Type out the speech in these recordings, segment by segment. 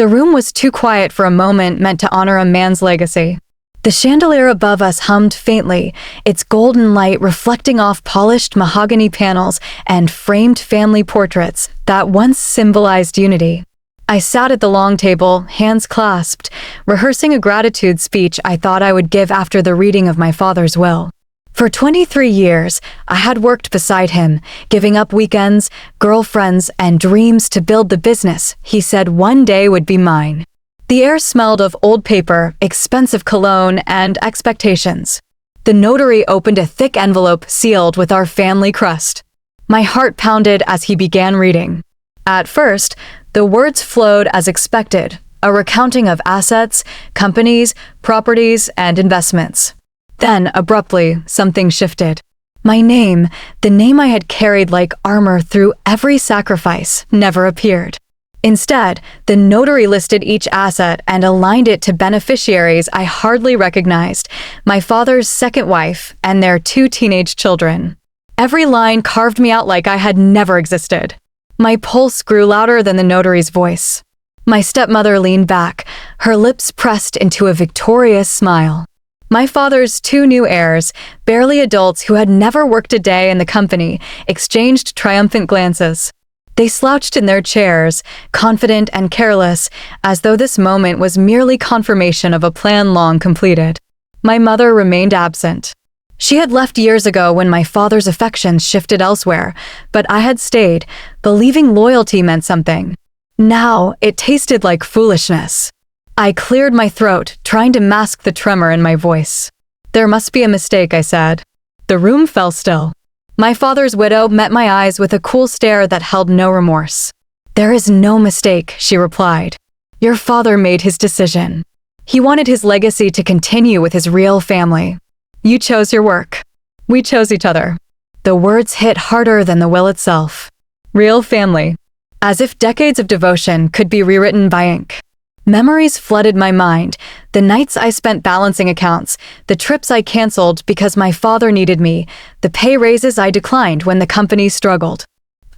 The room was too quiet for a moment meant to honor a man's legacy. The chandelier above us hummed faintly, its golden light reflecting off polished mahogany panels and framed family portraits that once symbolized unity. I sat at the long table, hands clasped, rehearsing a gratitude speech I thought I would give after the reading of my father's will. For 23 years, I had worked beside him, giving up weekends, girlfriends, and dreams to build the business he said one day would be mine. The air smelled of old paper, expensive cologne, and expectations. The notary opened a thick envelope sealed with our family crest. My heart pounded as he began reading. At first, the words flowed as expected, a recounting of assets, companies, properties, and investments. Then, abruptly, something shifted. My name, the name I had carried like armor through every sacrifice, never appeared. Instead, the notary listed each asset and aligned it to beneficiaries I hardly recognized, my father's second wife and their 2 teenage children. Every line carved me out like I had never existed. My pulse grew louder than the notary's voice. My stepmother leaned back, her lips pressed into a victorious smile. My father's 2 new heirs, barely adults who had never worked a day in the company, exchanged triumphant glances. They slouched in their chairs, confident and careless, as though this moment was merely confirmation of a plan long completed. My mother remained absent. She had left years ago when my father's affections shifted elsewhere, but I had stayed, believing loyalty meant something. Now, it tasted like foolishness. I cleared my throat, trying to mask the tremor in my voice. "There must be a mistake," I said. The room fell still. My father's widow met my eyes with a cool stare that held no remorse. "There is no mistake," she replied. "Your father made his decision. He wanted his legacy to continue with his real family. You chose your work. We chose each other." The words hit harder than the will itself. Real family. As if decades of devotion could be rewritten by ink. Memories flooded my mind, the nights I spent balancing accounts, the trips I canceled because my father needed me, the pay raises I declined when the company struggled.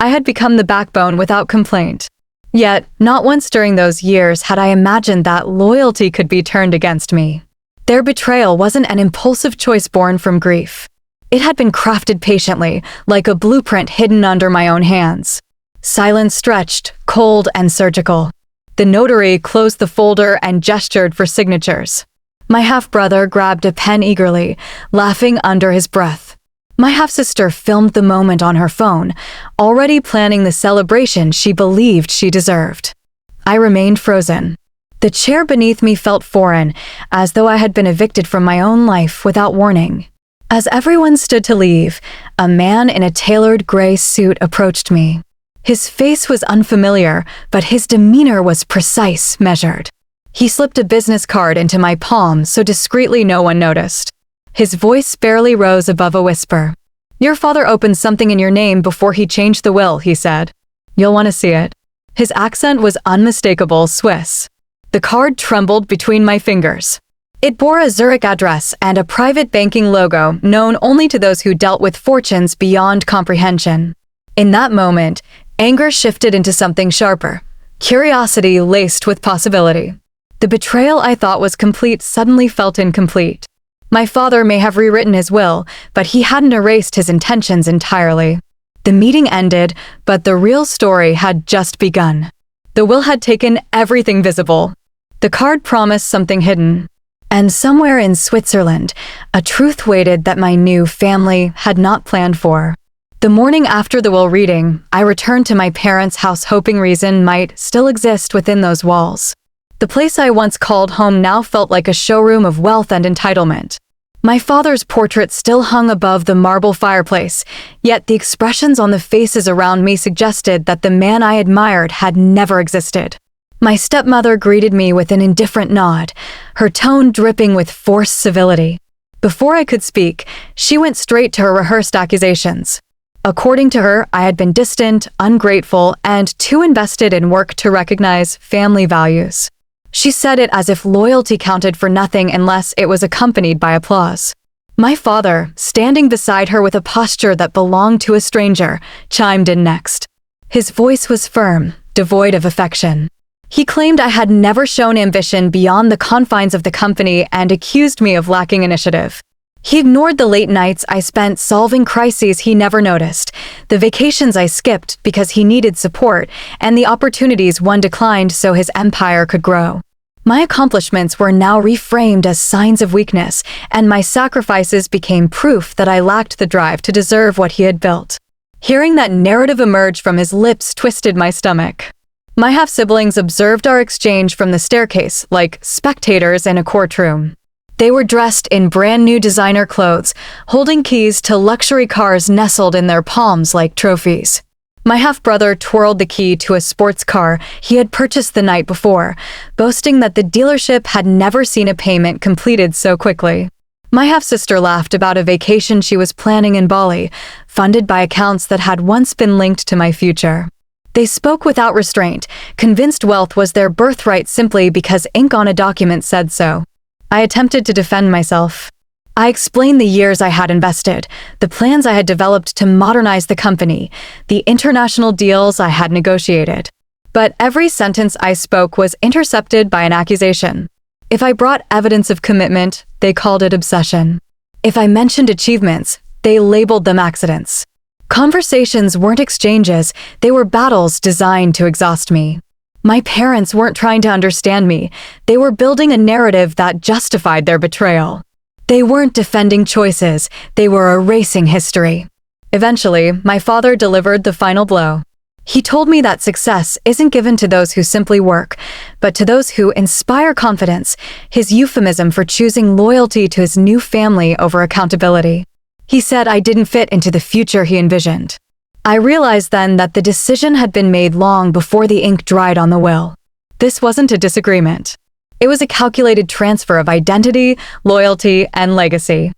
I had become the backbone without complaint. Yet, not once during those years had I imagined that loyalty could be turned against me. Their betrayal wasn't an impulsive choice born from grief. It had been crafted patiently, like a blueprint hidden under my own hands. Silence stretched, cold and surgical. The notary closed the folder and gestured for signatures. My half-brother grabbed a pen eagerly, laughing under his breath. My half-sister filmed the moment on her phone, already planning the celebration she believed she deserved. I remained frozen. The chair beneath me felt foreign, as though I had been evicted from my own life without warning. As everyone stood to leave, a man in a tailored gray suit approached me. His face was unfamiliar, but his demeanor was precise, measured. He slipped a business card into my palm so discreetly no one noticed. His voice barely rose above a whisper. "Your father opened something in your name before he changed the will," he said. "You'll want to see it." His accent was unmistakable Swiss. The card trembled between my fingers. It bore a Zurich address and a private banking logo known only to those who dealt with fortunes beyond comprehension. In that moment, anger shifted into something sharper, curiosity laced with possibility. The betrayal I thought was complete suddenly felt incomplete. My father may have rewritten his will, but he hadn't erased his intentions entirely. The meeting ended, but the real story had just begun. The will had taken everything visible. The card promised something hidden. And somewhere in Switzerland, a truth waited that my new family had not planned for. The morning after the will reading, I returned to my parents' house hoping reason might still exist within those walls. The place I once called home now felt like a showroom of wealth and entitlement. My father's portrait still hung above the marble fireplace, yet the expressions on the faces around me suggested that the man I admired had never existed. My stepmother greeted me with an indifferent nod, her tone dripping with forced civility. Before I could speak, she went straight to her rehearsed accusations. According to her, I had been distant, ungrateful, and too invested in work to recognize family values. She said it as if loyalty counted for nothing unless it was accompanied by applause. My father, standing beside her with a posture that belonged to a stranger, chimed in next. His voice was firm, devoid of affection. He claimed I had never shown ambition beyond the confines of the company and accused me of lacking initiative. He ignored the late nights I spent solving crises he never noticed, the vacations I skipped because he needed support, and the opportunities one declined so his empire could grow. My accomplishments were now reframed as signs of weakness, and my sacrifices became proof that I lacked the drive to deserve what he had built. Hearing that narrative emerge from his lips twisted my stomach. My half-siblings observed our exchange from the staircase, like spectators in a courtroom. They were dressed in brand-new designer clothes, holding keys to luxury cars nestled in their palms like trophies. My half-brother twirled the key to a sports car he had purchased the night before, boasting that the dealership had never seen a payment completed so quickly. My half-sister laughed about a vacation she was planning in Bali, funded by accounts that had once been linked to my future. They spoke without restraint, convinced wealth was their birthright simply because ink on a document said so. I attempted to defend myself. I explained the years I had invested, the plans I had developed to modernize the company, the international deals I had negotiated. But every sentence I spoke was intercepted by an accusation. If I brought evidence of commitment, they called it obsession. If I mentioned achievements, they labeled them accidents. Conversations weren't exchanges, they were battles designed to exhaust me. My parents weren't trying to understand me, they were building a narrative that justified their betrayal. They weren't defending choices, they were erasing history. Eventually, my father delivered the final blow. He told me that success isn't given to those who simply work, but to those who inspire confidence, his euphemism for choosing loyalty to his new family over accountability. He said I didn't fit into the future he envisioned. I realized then that the decision had been made long before the ink dried on the will. This wasn't a disagreement. It was a calculated transfer of identity, loyalty, and legacy.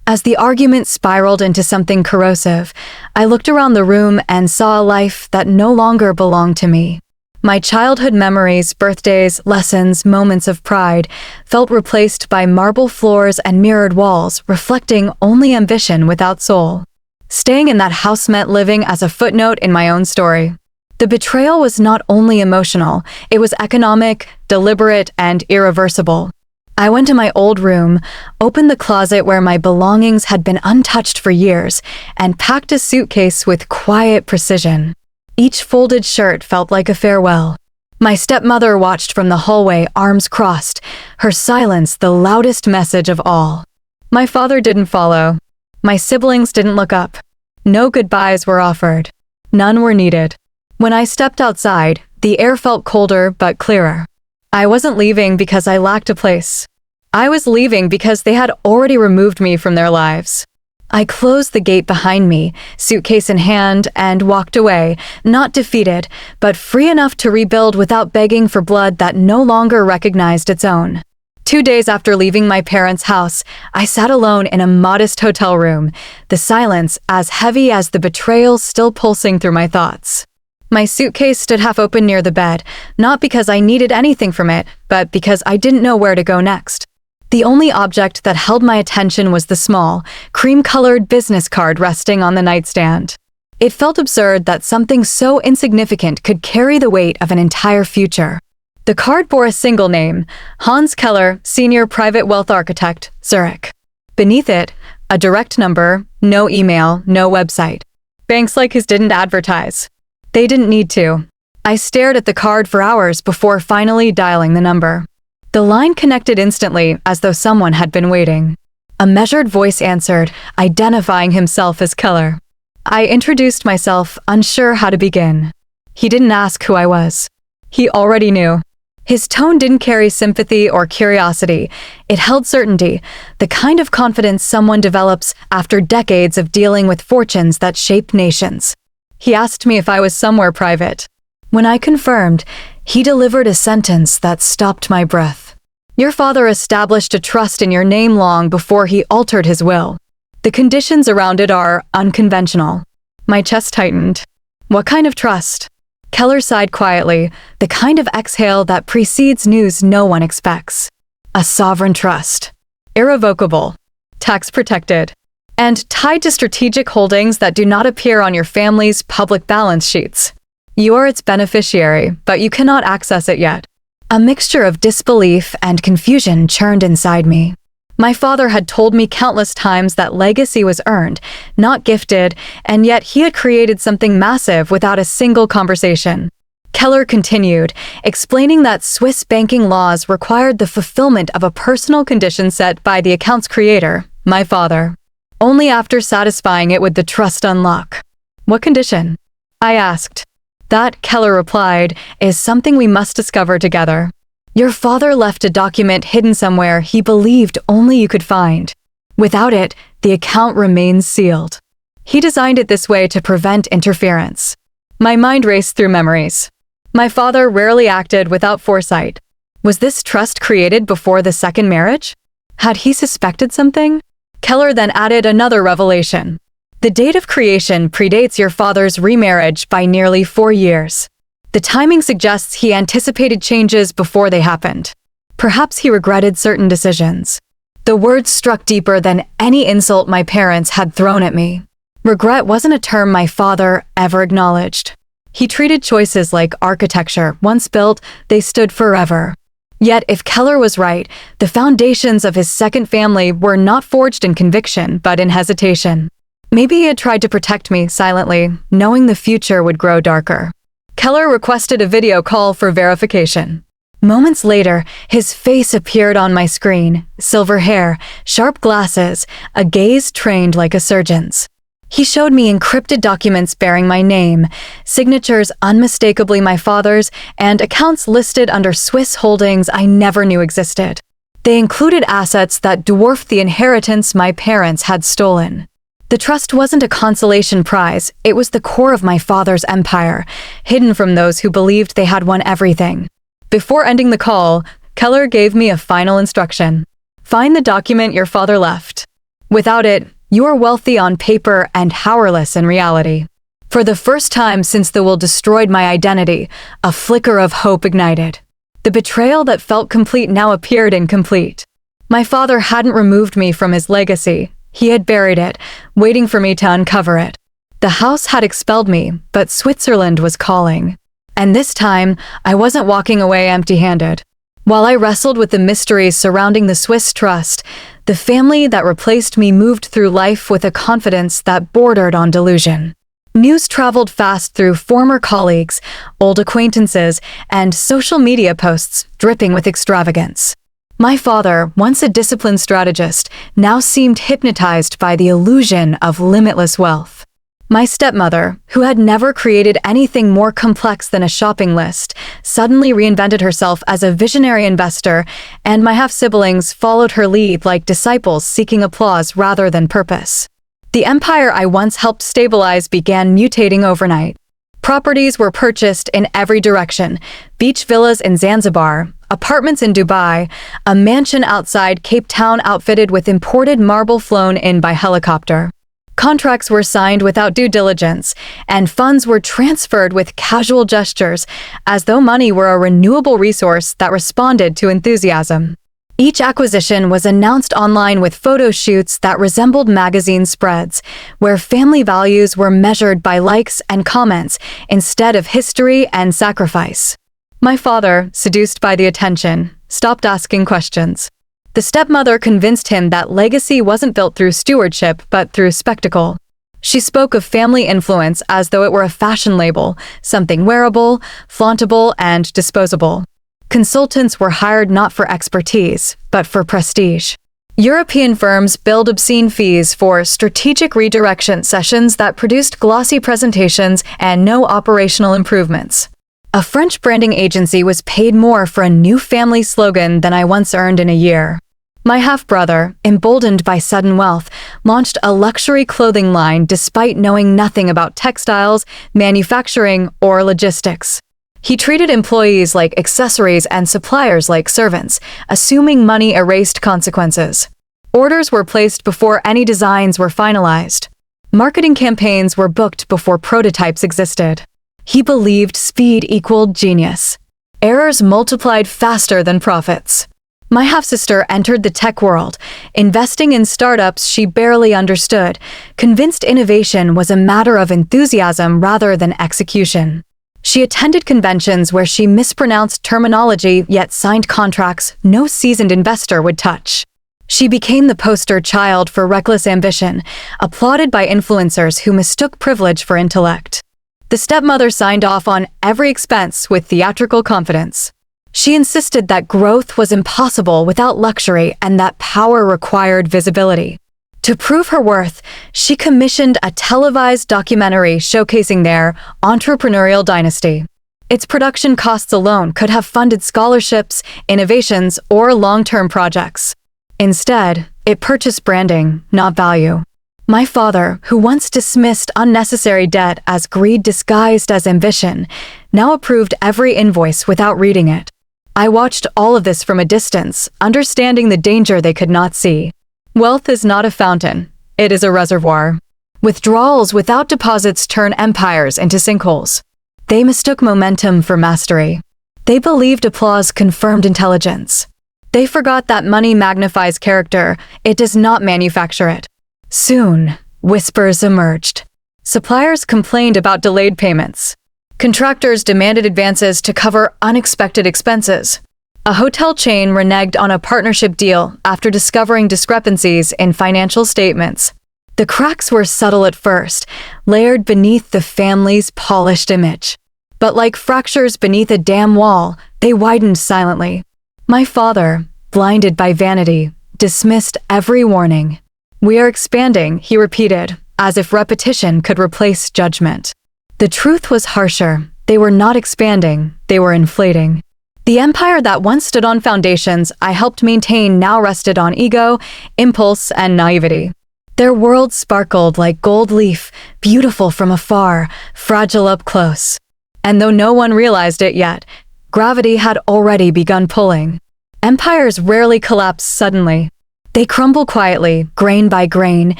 As the argument spiraled into something corrosive, I looked around the room and saw a life that no longer belonged to me. My childhood memories, birthdays, lessons, moments of pride felt replaced by marble floors and mirrored walls, reflecting only ambition without soul. Staying in that house meant living as a footnote in my own story. The betrayal was not only emotional, it was economic, deliberate, and irreversible. I went to my old room, opened the closet where my belongings had been untouched for years, and packed a suitcase with quiet precision. Each folded shirt felt like a farewell. My stepmother watched from the hallway, arms crossed, her silence the loudest message of all. My father didn't follow. My siblings didn't look up. No goodbyes were offered. None were needed. When I stepped outside, the air felt colder but clearer. I wasn't leaving because I lacked a place. I was leaving because they had already removed me from their lives. I closed the gate behind me, suitcase in hand, and walked away, not defeated, but free enough to rebuild without begging for blood that no longer recognized its own. 2 days after leaving my parents' house, I sat alone in a modest hotel room, the silence as heavy as the betrayal still pulsing through my thoughts. My suitcase stood half open near the bed, not because I needed anything from it, but because I didn't know where to go next. The only object that held my attention was the small, cream-colored business card resting on the nightstand. It felt absurd that something so insignificant could carry the weight of an entire future. The card bore a single name, Hans Keller, Senior Private Wealth Architect, Zurich. Beneath it, a direct number, no email, no website. Banks like his didn't advertise. They didn't need to. I stared at the card for hours before finally dialing the number. The line connected instantly, as though someone had been waiting. A measured voice answered, identifying himself as Keller. I introduced myself, unsure how to begin. He didn't ask who I was. He already knew. His tone didn't carry sympathy or curiosity. It held certainty, the kind of confidence someone develops after decades of dealing with fortunes that shape nations. He asked me if I was somewhere private. When I confirmed, he delivered a sentence that stopped my breath. Your father established a trust in your name long before he altered his will. The conditions around it are unconventional. My chest tightened. What kind of trust? Keller sighed quietly, the kind of exhale that precedes news no one expects. A sovereign trust. Irrevocable. Tax-protected. And tied to strategic holdings that do not appear on your family's public balance sheets. You are its beneficiary, but you cannot access it yet. A mixture of disbelief and confusion churned inside me. My father had told me countless times that legacy was earned, not gifted, and yet he had created something massive without a single conversation. Keller continued, explaining that Swiss banking laws required the fulfillment of a personal condition set by the account's creator, my father. Only after satisfying it would the trust unlock. What condition? I asked. That, Keller replied, is something we must discover together. Your father left a document hidden somewhere he believed only you could find. Without it, the account remains sealed. He designed it this way to prevent interference. My mind raced through memories. My father rarely acted without foresight. Was this trust created before the second marriage? Had he suspected something? Keller then added another revelation. The date of creation predates your father's remarriage by nearly 4 years. The timing suggests he anticipated changes before they happened. Perhaps he regretted certain decisions. The words struck deeper than any insult my parents had thrown at me. Regret wasn't a term my father ever acknowledged. He treated choices like architecture. Once built, they stood forever. Yet, if Keller was right, the foundations of his second family were not forged in conviction, but in hesitation. Maybe he had tried to protect me silently, knowing the future would grow darker. Keller requested a video call for verification. Moments later, his face appeared on my screen, silver hair, sharp glasses, a gaze trained like a surgeon's. He showed me encrypted documents bearing my name, signatures unmistakably my father's, and accounts listed under Swiss holdings I never knew existed. They included assets that dwarfed the inheritance my parents had stolen. The trust wasn't a consolation prize, it was the core of my father's empire, hidden from those who believed they had won everything. Before ending the call, Keller gave me a final instruction. Find the document your father left. Without it, you are wealthy on paper and powerless in reality. For the first time since the will destroyed my identity, a flicker of hope ignited. The betrayal that felt complete now appeared incomplete. My father hadn't removed me from his legacy. He had buried it, waiting for me to uncover it. The house had expelled me, but Switzerland was calling. And this time, I wasn't walking away empty-handed. While I wrestled with the mysteries surrounding the Swiss trust, the family that replaced me moved through life with a confidence that bordered on delusion. News traveled fast through former colleagues, old acquaintances, and social media posts dripping with extravagance. My father, once a disciplined strategist, now seemed hypnotized by the illusion of limitless wealth. My stepmother, who had never created anything more complex than a shopping list, suddenly reinvented herself as a visionary investor, and my half-siblings followed her lead like disciples seeking applause rather than purpose. The empire I once helped stabilize began mutating overnight. Properties were purchased in every direction: beach villas in Zanzibar, apartments in Dubai, a mansion outside Cape Town outfitted with imported marble flown in by helicopter. Contracts were signed without due diligence, and funds were transferred with casual gestures, as though money were a renewable resource that responded to enthusiasm. Each acquisition was announced online with photo shoots that resembled magazine spreads, where family values were measured by likes and comments instead of history and sacrifice. My father, seduced by the attention, stopped asking questions. The stepmother convinced him that legacy wasn't built through stewardship but through spectacle. She spoke of family influence as though it were a fashion label, something wearable, flauntable, and disposable. Consultants were hired not for expertise, but for prestige. European firms billed obscene fees for strategic redirection sessions that produced glossy presentations and no operational improvements. A French branding agency was paid more for a new family slogan than I once earned in a year. My half-brother, emboldened by sudden wealth, launched a luxury clothing line despite knowing nothing about textiles, manufacturing, or logistics. He treated employees like accessories and suppliers like servants, assuming money erased consequences. Orders were placed before any designs were finalized. Marketing campaigns were booked before prototypes existed. He believed speed equaled genius. Errors multiplied faster than profits. My half-sister entered the tech world, investing in startups she barely understood, convinced innovation was a matter of enthusiasm rather than execution. She attended conventions where she mispronounced terminology yet signed contracts no seasoned investor would touch. She became the poster child for reckless ambition, applauded by influencers who mistook privilege for intellect. The stepmother signed off on every expense with theatrical confidence. She insisted that growth was impossible without luxury and that power required visibility. To prove her worth, she commissioned a televised documentary showcasing their entrepreneurial dynasty. Its production costs alone could have funded scholarships, innovations, or long-term projects. Instead, it purchased branding, not value. My father, who once dismissed unnecessary debt as greed disguised as ambition, now approved every invoice without reading it. I watched all of this from a distance, understanding the danger they could not see. Wealth is not a fountain, it is a reservoir. Withdrawals without deposits turn empires into sinkholes. They mistook momentum for mastery. They believed applause confirmed intelligence. They forgot that money magnifies character, it does not manufacture it. Soon, whispers emerged. Suppliers complained about delayed payments. Contractors demanded advances to cover unexpected expenses. A hotel chain reneged on a partnership deal after discovering discrepancies in financial statements. The cracks were subtle at first, layered beneath the family's polished image. But like fractures beneath a dam wall, they widened silently. My father, blinded by vanity, dismissed every warning. "We are expanding," he repeated, as if repetition could replace judgment. The truth was harsher. They were not expanding, they were inflating. The empire that once stood on foundations I helped maintain now rested on ego, impulse, and naivety. Their world sparkled like gold leaf, beautiful from afar, fragile up close. And though no one realized it yet, gravity had already begun pulling. Empires rarely collapse suddenly. They crumble quietly, grain by grain,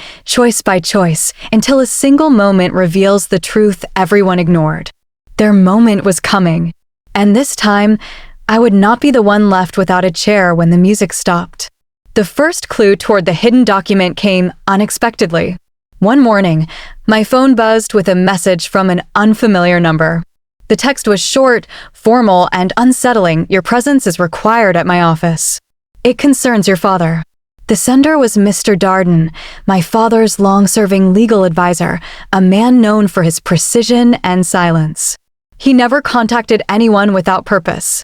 choice by choice, until a single moment reveals the truth everyone ignored. Their moment was coming. And this time, I would not be the one left without a chair when the music stopped. The first clue toward the hidden document came unexpectedly. One morning, my phone buzzed with a message from an unfamiliar number. The text was short, formal, and unsettling. "Your presence is required at my office. It concerns your father." The sender was Mr. Darden, my father's long-serving legal advisor, a man known for his precision and silence. He never contacted anyone without purpose.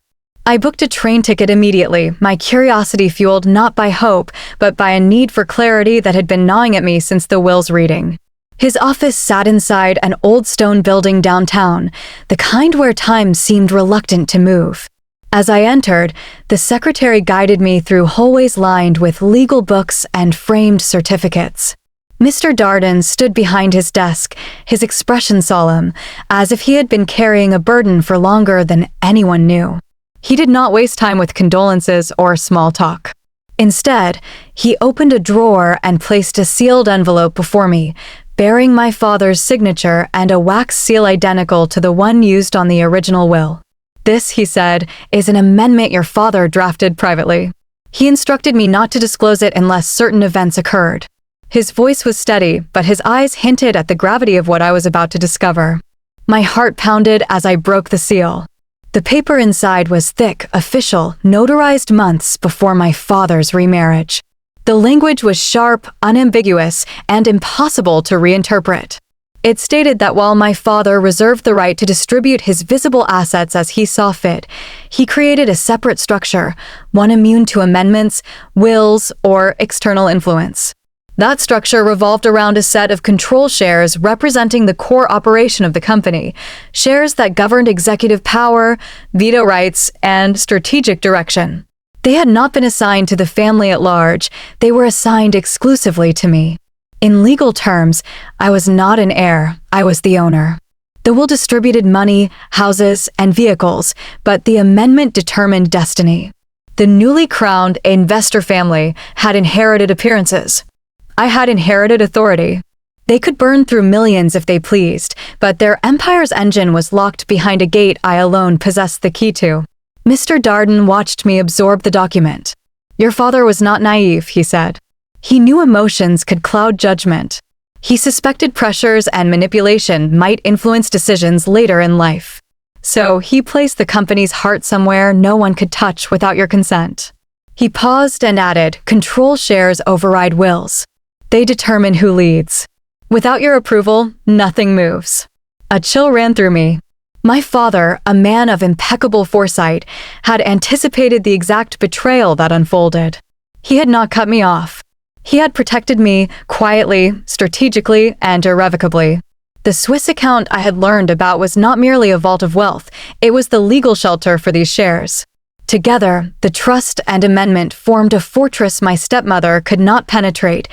I booked a train ticket immediately, my curiosity fueled not by hope, but by a need for clarity that had been gnawing at me since the will's reading. His office sat inside an old stone building downtown, the kind where time seemed reluctant to move. As I entered, the secretary guided me through hallways lined with legal books and framed certificates. Mr. Darden stood behind his desk, his expression solemn, as if he had been carrying a burden for longer than anyone knew. He did not waste time with condolences or small talk. Instead, he opened a drawer and placed a sealed envelope before me, bearing my father's signature and a wax seal identical to the one used on the original will. "This," he said, "is an amendment your father drafted privately. He instructed me not to disclose it unless certain events occurred." His voice was steady, but his eyes hinted at the gravity of what I was about to discover. My heart pounded as I broke the seal. The paper inside was thick, official, notarized months before my father's remarriage. The language was sharp, unambiguous, and impossible to reinterpret. It stated that while my father reserved the right to distribute his visible assets as he saw fit, he created a separate structure, one immune to amendments, wills, or external influence. That structure revolved around a set of control shares representing the core operation of the company, shares that governed executive power, veto rights, and strategic direction. They had not been assigned to the family at large, they were assigned exclusively to me. In legal terms, I was not an heir, I was the owner. The will distributed money, houses, and vehicles, but the amendment determined destiny. The newly crowned investor family had inherited appearances. I had inherited authority. They could burn through millions if they pleased, but their empire's engine was locked behind a gate I alone possessed the key to. Mr. Darden watched me absorb the document. "Your father was not naive," he said. He knew emotions could cloud judgment. He suspected pressures and manipulation might influence decisions later in life. So he placed the company's heart somewhere no one could touch without your consent. He paused and added, control shares override wills. They determine who leads. Without your approval, nothing moves. A chill ran through me. My father, a man of impeccable foresight, had anticipated the exact betrayal that unfolded. He had not cut me off. He had protected me quietly, strategically, and irrevocably. The Swiss account I had learned about was not merely a vault of wealth, it was the legal shelter for these shares. Together, the trust and amendment formed a fortress my stepmother could not penetrate,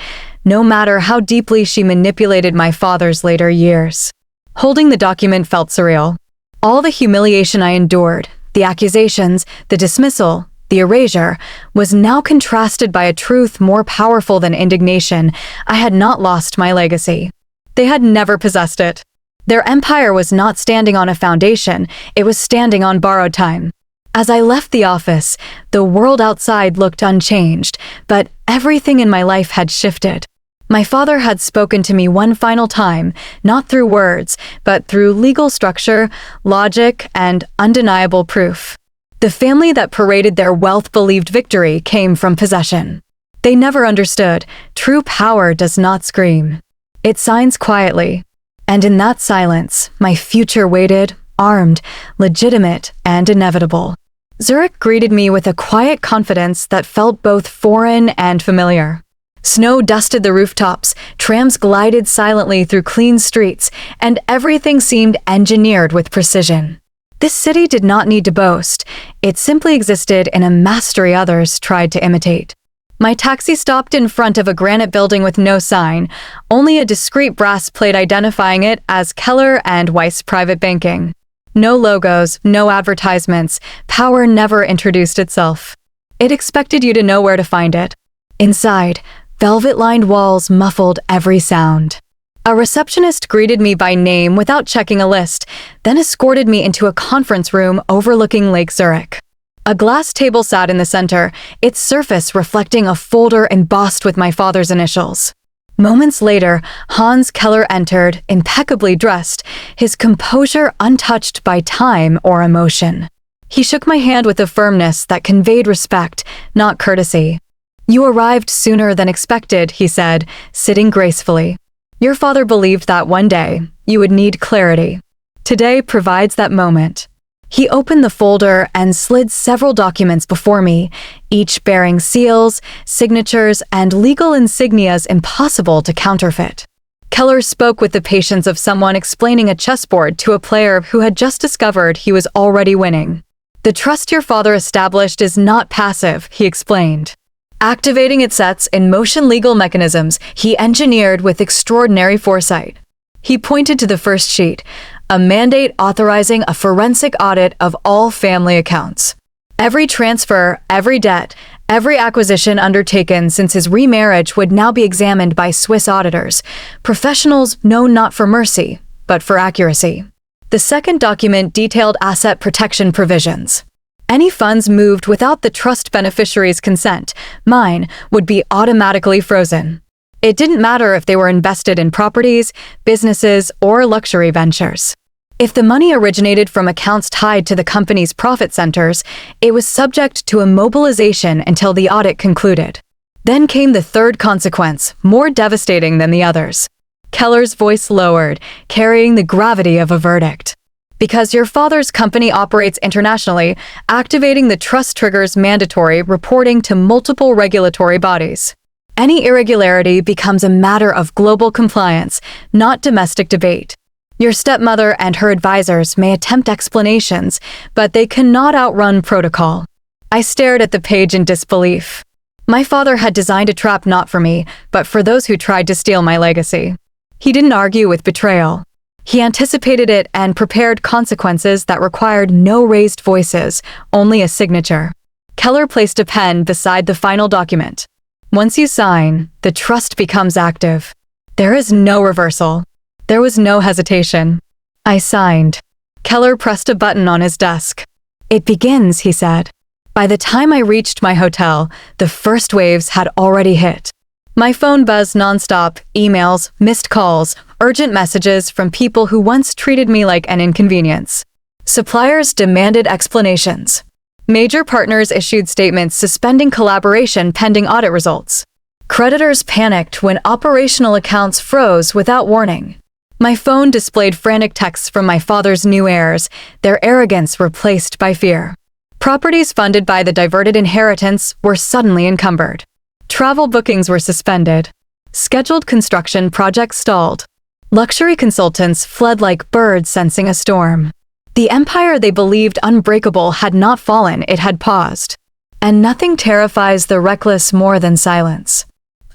no matter how deeply she manipulated my father's later years. Holding the document felt surreal. All the humiliation I endured, the accusations, the dismissal, the erasure, was now contrasted by a truth more powerful than indignation. I had not lost my legacy. They had never possessed it. Their empire was not standing on a foundation, it was standing on borrowed time. As I left the office, the world outside looked unchanged, but everything in my life had shifted. My father had spoken to me one final time, not through words, but through legal structure, logic, and undeniable proof. The family that paraded their wealth-believed victory came from possession. They never understood, true power does not scream. It signs quietly. And in that silence, my future waited, armed, legitimate, and inevitable. Zurich greeted me with a quiet confidence that felt both foreign and familiar. Snow dusted the rooftops, trams glided silently through clean streets, and everything seemed engineered with precision. This city did not need to boast, it simply existed in a mastery others tried to imitate. My taxi stopped in front of a granite building with no sign, only a discreet brass plate identifying it as Keller and Weiss Private Banking. No logos, no advertisements, power never introduced itself. It expected you to know where to find it. Inside, velvet-lined walls muffled every sound. A receptionist greeted me by name without checking a list, then escorted me into a conference room overlooking Lake Zurich. A glass table sat in the center, its surface reflecting a folder embossed with my father's initials. Moments later, Hans Keller entered, impeccably dressed, his composure untouched by time or emotion. He shook my hand with a firmness that conveyed respect, not courtesy. "You arrived sooner than expected," he said, sitting gracefully. "Your father believed that one day you would need clarity. Today provides that moment." He opened the folder and slid several documents before me, each bearing seals, signatures, and legal insignias impossible to counterfeit. Keller spoke with the patience of someone explaining a chessboard to a player who had just discovered he was already winning. "The trust your father established is not passive," he explained. Activating it sets in motion legal mechanisms he engineered with extraordinary foresight. He pointed to the first sheet, a mandate authorizing a forensic audit of all family accounts. Every transfer, every debt, every acquisition undertaken since his remarriage would now be examined by Swiss auditors, professionals known not for mercy, but for accuracy. The second document detailed asset protection provisions. Any funds moved without the trust beneficiary's consent, mine, would be automatically frozen. It didn't matter if they were invested in properties, businesses, or luxury ventures. If the money originated from accounts tied to the company's profit centers, it was subject to immobilization until the audit concluded. Then came the third consequence, more devastating than the others. Keller's voice lowered, carrying the gravity of a verdict. Because your father's company operates internationally, activating the trust triggers mandatory reporting to multiple regulatory bodies. Any irregularity becomes a matter of global compliance, not domestic debate. Your stepmother and her advisors may attempt explanations, but they cannot outrun protocol. I stared at the page in disbelief. My father had designed a trap not for me, but for those who tried to steal my legacy. He didn't argue with betrayal. He anticipated it and prepared consequences that required no raised voices, only a signature. Keller placed a pen beside the final document. Once you sign, the trust becomes active. There is no reversal. There was no hesitation. I signed. Keller pressed a button on his desk. "It begins," he said. By the time I reached my hotel, the first waves had already hit. My phone buzzed nonstop, emails, missed calls, urgent messages from people who once treated me like an inconvenience. Suppliers demanded explanations. Major partners issued statements suspending collaboration pending audit results. Creditors panicked when operational accounts froze without warning. My phone displayed frantic texts from my father's new heirs, their arrogance replaced by fear. Properties funded by the diverted inheritance were suddenly encumbered. Travel bookings were suspended. Scheduled construction projects stalled. Luxury consultants fled like birds sensing a storm. The empire they believed unbreakable had not fallen, it had paused. And nothing terrifies the reckless more than silence.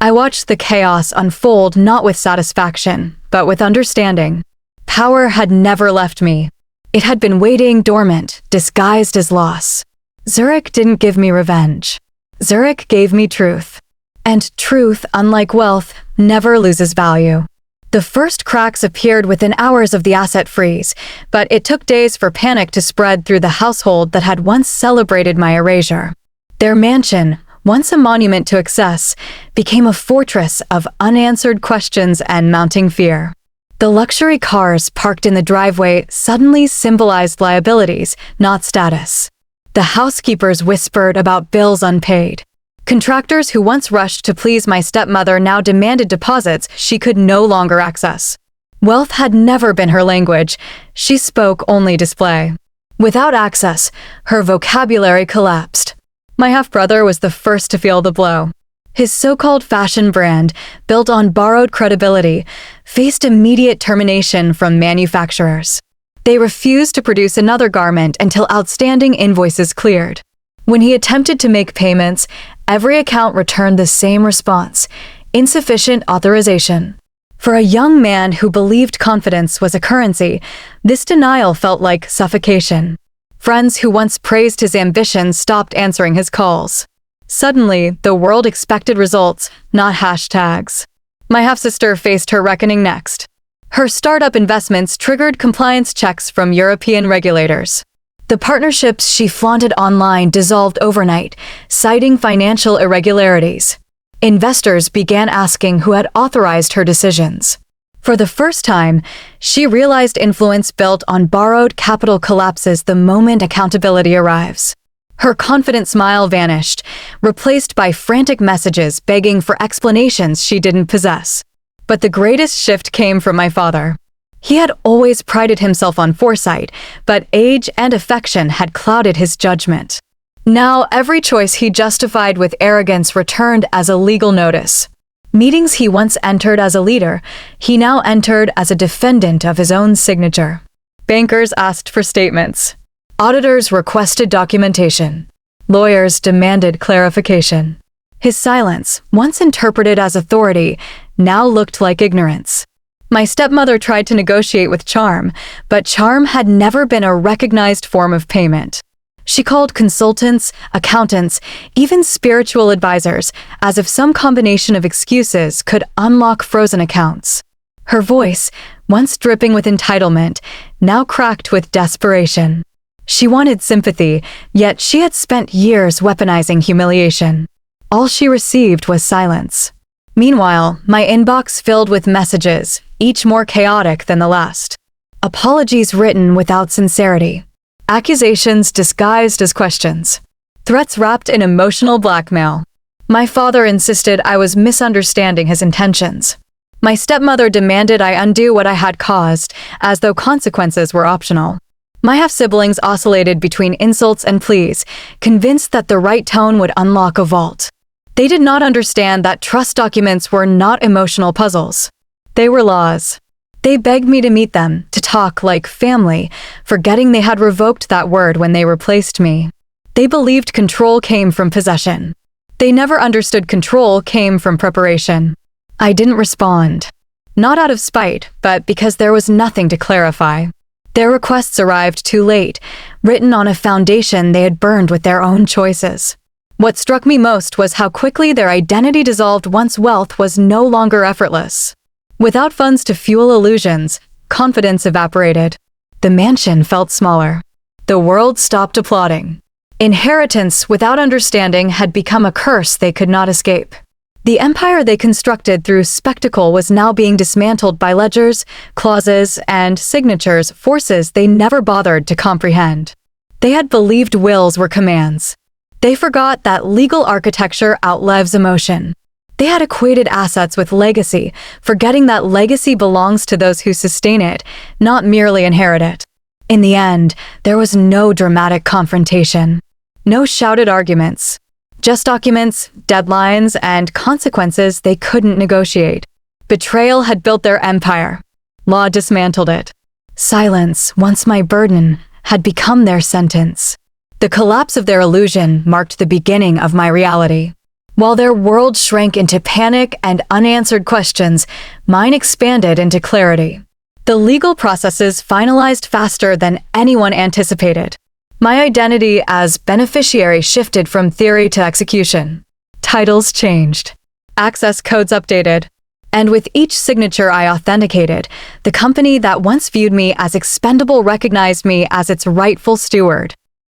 I watched the chaos unfold not with satisfaction, but with understanding. Power had never left me. It had been waiting dormant, disguised as loss. Zurich didn't give me revenge. Zurich gave me truth. And truth, unlike wealth, never loses value. The first cracks appeared within hours of the asset freeze, but it took days for panic to spread through the household that had once celebrated my erasure. Their mansion, once a monument to excess, became a fortress of unanswered questions and mounting fear. The luxury cars parked in the driveway suddenly symbolized liabilities, not status. The housekeepers whispered about bills unpaid. Contractors who once rushed to please my stepmother now demanded deposits she could no longer access. Wealth had never been her language. She spoke only display. Without access, her vocabulary collapsed. My half-brother was the first to feel the blow. His so-called fashion brand, built on borrowed credibility, faced immediate termination from manufacturers. They refused to produce another garment until outstanding invoices cleared. When he attempted to make payments, every account returned the same response: insufficient authorization. For a young man who believed confidence was a currency, this denial felt like suffocation. Friends who once praised his ambition stopped answering his calls. Suddenly, the world expected results, not hashtags. My half-sister faced her reckoning next. Her startup investments triggered compliance checks from European regulators. The partnerships she flaunted online dissolved overnight, citing financial irregularities. Investors began asking who had authorized her decisions. For the first time, she realized influence built on borrowed capital collapses the moment accountability arrives. Her confident smile vanished, replaced by frantic messages begging for explanations she didn't possess. But the greatest shift came from my father. He had always prided himself on foresight, but age and affection had clouded his judgment. Now, every choice he justified with arrogance returned as a legal notice. Meetings he once entered as a leader, he now entered as a defendant of his own signature. Bankers asked for statements. Auditors requested documentation. Lawyers demanded clarification. His silence, once interpreted as authority, now looked like ignorance. My stepmother tried to negotiate with charm, but charm had never been a recognized form of payment. She called consultants, accountants, even spiritual advisors, as if some combination of excuses could unlock frozen accounts. Her voice, once dripping with entitlement, now cracked with desperation. She wanted sympathy, yet she had spent years weaponizing humiliation. All she received was silence. Meanwhile, my inbox filled with messages, each more chaotic than the last. Apologies written without sincerity. Accusations disguised as questions. Threats wrapped in emotional blackmail. My father insisted I was misunderstanding his intentions. My stepmother demanded I undo what I had caused, as though consequences were optional. My half-siblings oscillated between insults and pleas, convinced that the right tone would unlock a vault. They did not understand that trust documents were not emotional puzzles. They were laws. They begged me to meet them, to talk like family, forgetting they had revoked that word when they replaced me. They believed control came from possession. They never understood control came from preparation. I didn't respond. Not out of spite, but because there was nothing to clarify. Their requests arrived too late, written on a foundation they had burned with their own choices. What struck me most was how quickly their identity dissolved once wealth was no longer effortless. Without funds to fuel illusions, confidence evaporated. The mansion felt smaller. The world stopped applauding. Inheritance without understanding had become a curse they could not escape. The empire they constructed through spectacle was now being dismantled by ledgers, clauses, and signatures, forces they never bothered to comprehend. They had believed wills were commands. They forgot that legal architecture outlives emotion. They had equated assets with legacy, forgetting that legacy belongs to those who sustain it, not merely inherit it. In the end, there was no dramatic confrontation. No shouted arguments. Just documents, deadlines, and consequences they couldn't negotiate. Betrayal had built their empire. Law dismantled it. Silence, once my burden, had become their sentence. The collapse of their illusion marked the beginning of my reality. While their world shrank into panic and unanswered questions, mine expanded into clarity. The legal processes finalized faster than anyone anticipated. My identity as beneficiary shifted from theory to execution. Titles changed. Access codes updated. And with each signature I authenticated, the company that once viewed me as expendable recognized me as its rightful steward.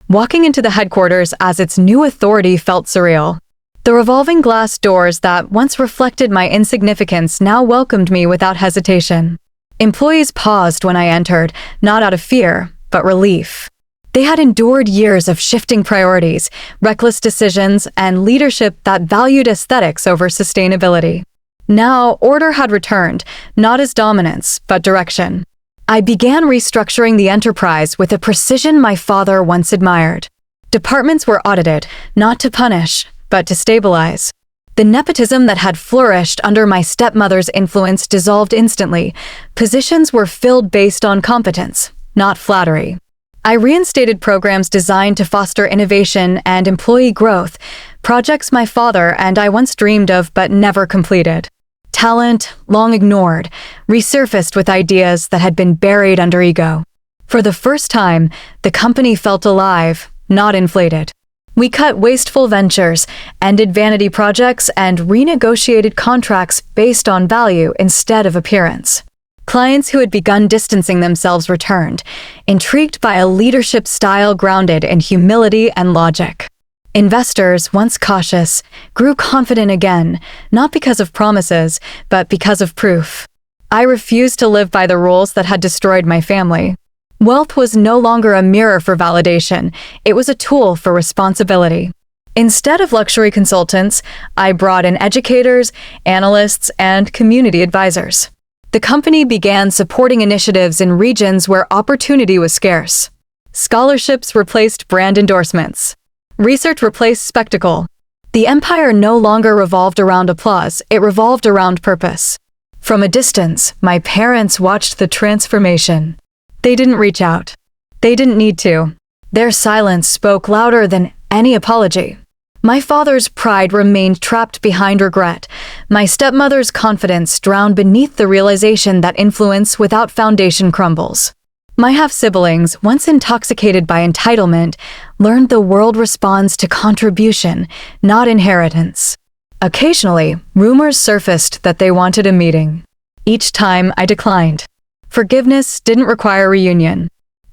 Walking into the headquarters as its new authority felt surreal. The revolving glass doors that once reflected my insignificance now welcomed me without hesitation. Employees paused when I entered, not out of fear, but relief. They had endured years of shifting priorities, reckless decisions, and leadership that valued aesthetics over sustainability. Now, order had returned, not as dominance, but direction. I began restructuring the enterprise with a precision my father once admired. Departments were audited, not to punish, but to stabilize. The nepotism that had flourished under my stepmother's influence dissolved instantly. Positions were filled based on competence, not flattery. I reinstated programs designed to foster innovation and employee growth, projects my father and I once dreamed of but never completed. Talent, long ignored, resurfaced with ideas that had been buried under ego. For the first time, the company felt alive, not inflated. We cut wasteful ventures, ended vanity projects, and renegotiated contracts based on value instead of appearance. Clients who had begun distancing themselves returned, intrigued by a leadership style grounded in humility and logic. Investors, once cautious, grew confident again, not because of promises, but because of proof. I refused to live by the rules that had destroyed my family. Wealth was no longer a mirror for validation, it was a tool for responsibility. Instead of luxury consultants, I brought in educators, analysts, and community advisors. The company began supporting initiatives in regions where opportunity was scarce. Scholarships replaced brand endorsements. Research replaced spectacle. The empire no longer revolved around applause, it revolved around purpose. From a distance, my parents watched the transformation. They didn't reach out. They didn't need to. Their silence spoke louder than any apology. My father's pride remained trapped behind regret. My stepmother's confidence drowned beneath the realization that influence without foundation crumbles. My half-siblings, once intoxicated by entitlement, learned the world responds to contribution, not inheritance. Occasionally, rumors surfaced that they wanted a meeting. Each time, I declined. Forgiveness didn't require reunion.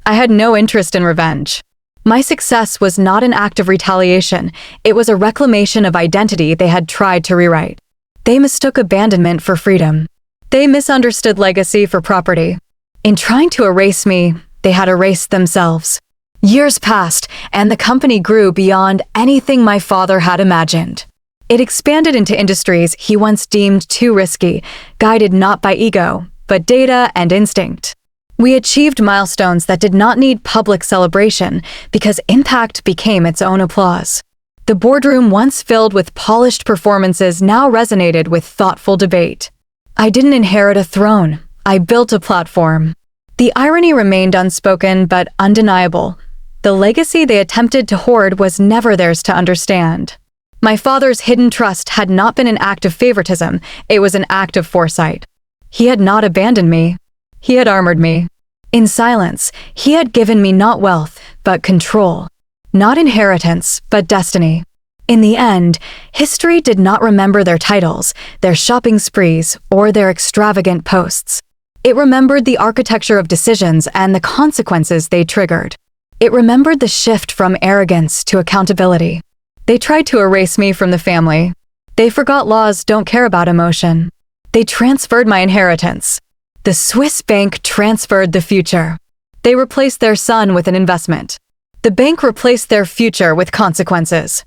I had no interest in revenge. My success was not an act of retaliation, it was a reclamation of identity they had tried to rewrite. They mistook abandonment for freedom. They misunderstood legacy for property. In trying to erase me, they had erased themselves. Years passed, and the company grew beyond anything my father had imagined. It expanded into industries he once deemed too risky, guided not by ego, but data and instinct. We achieved milestones that did not need public celebration because impact became its own applause. The boardroom once filled with polished performances now resonated with thoughtful debate. I didn't inherit a throne, I built a platform. The irony remained unspoken but undeniable. The legacy they attempted to hoard was never theirs to understand. My father's hidden trust had not been an act of favoritism, it was an act of foresight. He had not abandoned me. He had armored me. In silence, he had given me not wealth, but control. Not inheritance, but destiny. In the end, history did not remember their titles, their shopping sprees, or their extravagant posts. It remembered the architecture of decisions and the consequences they triggered. It remembered the shift from arrogance to accountability. They tried to erase me from the family. They forgot laws don't care about emotion. They transferred my inheritance. The Swiss bank transferred the future. They replaced their son with an investment. The bank replaced their future with consequences.